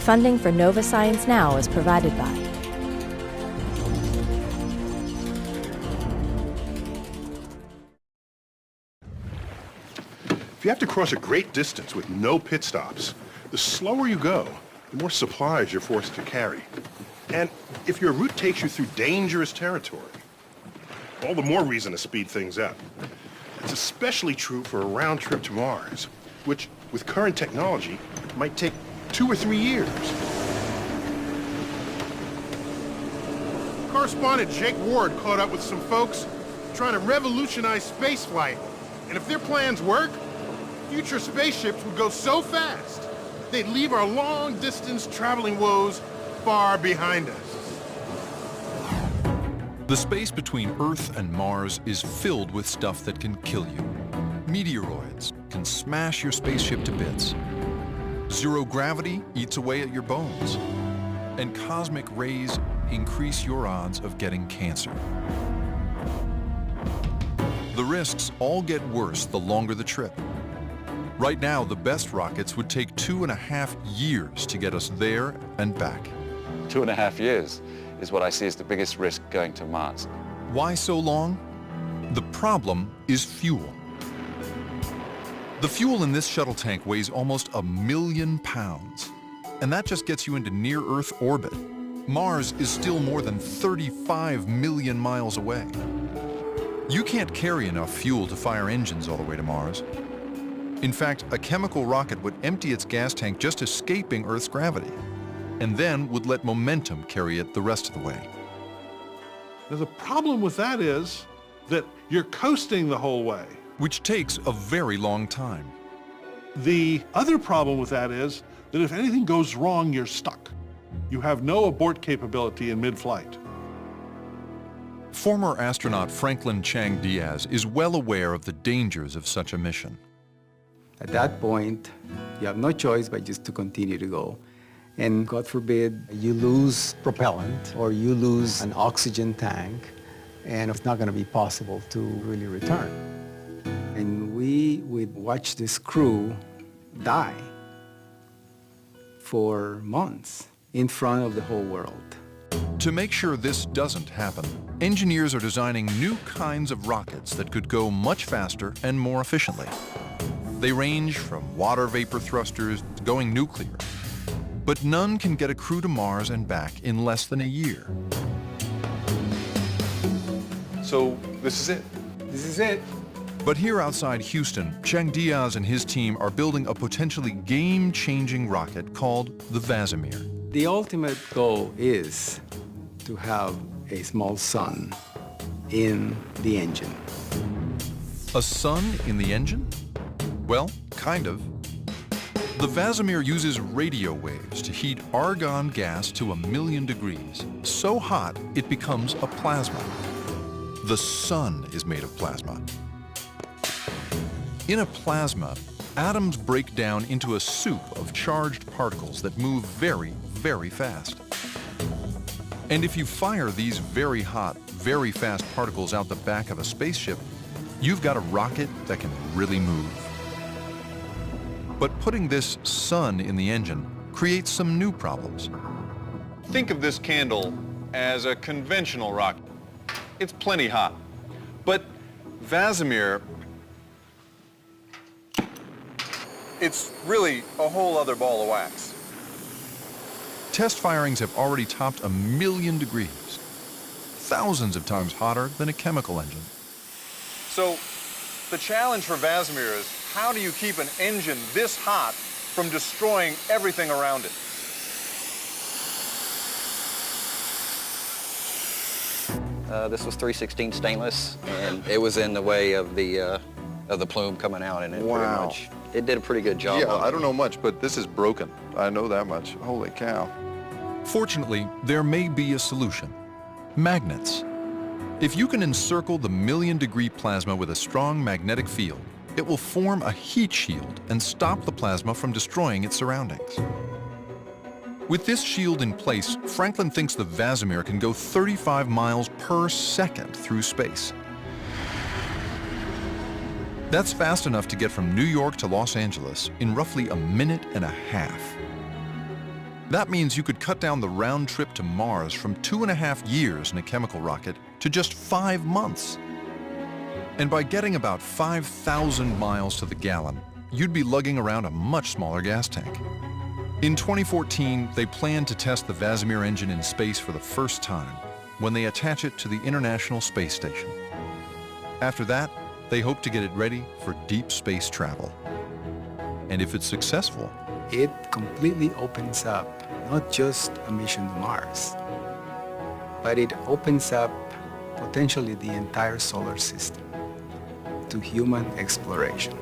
Funding for Nova Science Now is provided by If you have to cross a great distance with no pit stops, the slower you go, the more supplies you're forced to carry. And if your route takes you through dangerous territory, all the more reason to speed things up. It's especially true for a round trip to Mars, which, with current technology, might take 2 or 3 years. Correspondent Jake Ward caught up with some folks trying to revolutionize spaceflight. And if their plans work, future spaceships would go so fast, they'd leave our long-distance traveling woes far behind us. The space between Earth and Mars is filled with stuff that can kill you. Meteoroids can smash your spaceship to bits. Zero gravity eats away at your bones. And cosmic rays increase your odds of getting cancer. The risks all get worse the longer the trip. Right now, the best rockets would take 2.5 years to get us there and back. 2.5 years is what I see as the biggest risk going to Mars. Why so long? The problem is fuel. The fuel in this shuttle tank weighs almost 1 million pounds, and that just gets you into near-Earth orbit. Mars is still more than 35 million miles away. You can't carry enough fuel to fire engines all the way to Mars. In fact, a chemical rocket would empty its gas tank just escaping Earth's gravity, and then would let momentum carry it the rest of the way. Now, the problem with that is that you're coasting the whole way. Which takes a very long time. The other problem with that is that if anything goes wrong, you're stuck. You have no abort capability in mid-flight. Former astronaut Franklin Chang Diaz is well aware of the dangers of such a mission. At that point, you have no choice but just to continue to go. And God forbid, you lose propellant or you lose an oxygen tank, and it's not going to be possible to really return. And we would watch this crew die for months in front of the whole world. To make sure this doesn't happen, engineers are designing new kinds of rockets that could go much faster and more efficiently. They range from water vapor thrusters to going nuclear. But none can get a crew to Mars and back in less than a year. So this is it? This is it. But here outside Houston, Chang Diaz and his team are building a potentially game-changing rocket called the Vasimir. The ultimate goal is to have a small sun in the engine. A sun in the engine? Well, kind of. The Vasimir uses radio waves to heat argon gas to 1 million degrees, so hot it becomes a plasma. The sun is made of plasma. In a plasma, atoms break down into a soup of charged particles that move very, very fast. And if you fire these very hot, very fast particles out the back of a spaceship, you've got a rocket that can really move. But putting this sun in the engine creates some new problems. Think of this candle as a conventional rocket. It's plenty hot. But Vasimir, it's really a whole other ball of wax. Test firings have already topped 1 million degrees, thousands of times hotter than a chemical engine. So the challenge for Vasimir is, how do you keep an engine this hot from destroying everything around it? This was 316 stainless, and it was in the way of the plume coming out, and it did a pretty good job. Yeah, I don't know much, but this is broken. I know that much. Holy cow. Fortunately, there may be a solution. Magnets. If you can encircle the 1 million degree plasma with a strong magnetic field, it will form a heat shield and stop the plasma from destroying its surroundings. With this shield in place, Franklin thinks the Vasimir can go 35 miles per second through space. That's fast enough to get from New York to Los Angeles in roughly 1.5 minutes. That means you could cut down the round trip to Mars from 2.5 years in a chemical rocket to just 5 months. And by getting about 5,000 miles to the gallon, you'd be lugging around a much smaller gas tank. In 2014, they plan to test the Vasimir engine in space for the first time when they attach it to the International Space Station. After that, they hope to get it ready for deep space travel. And if it's successful, it completely opens up not just a mission to Mars, but it opens up potentially the entire solar system to human exploration.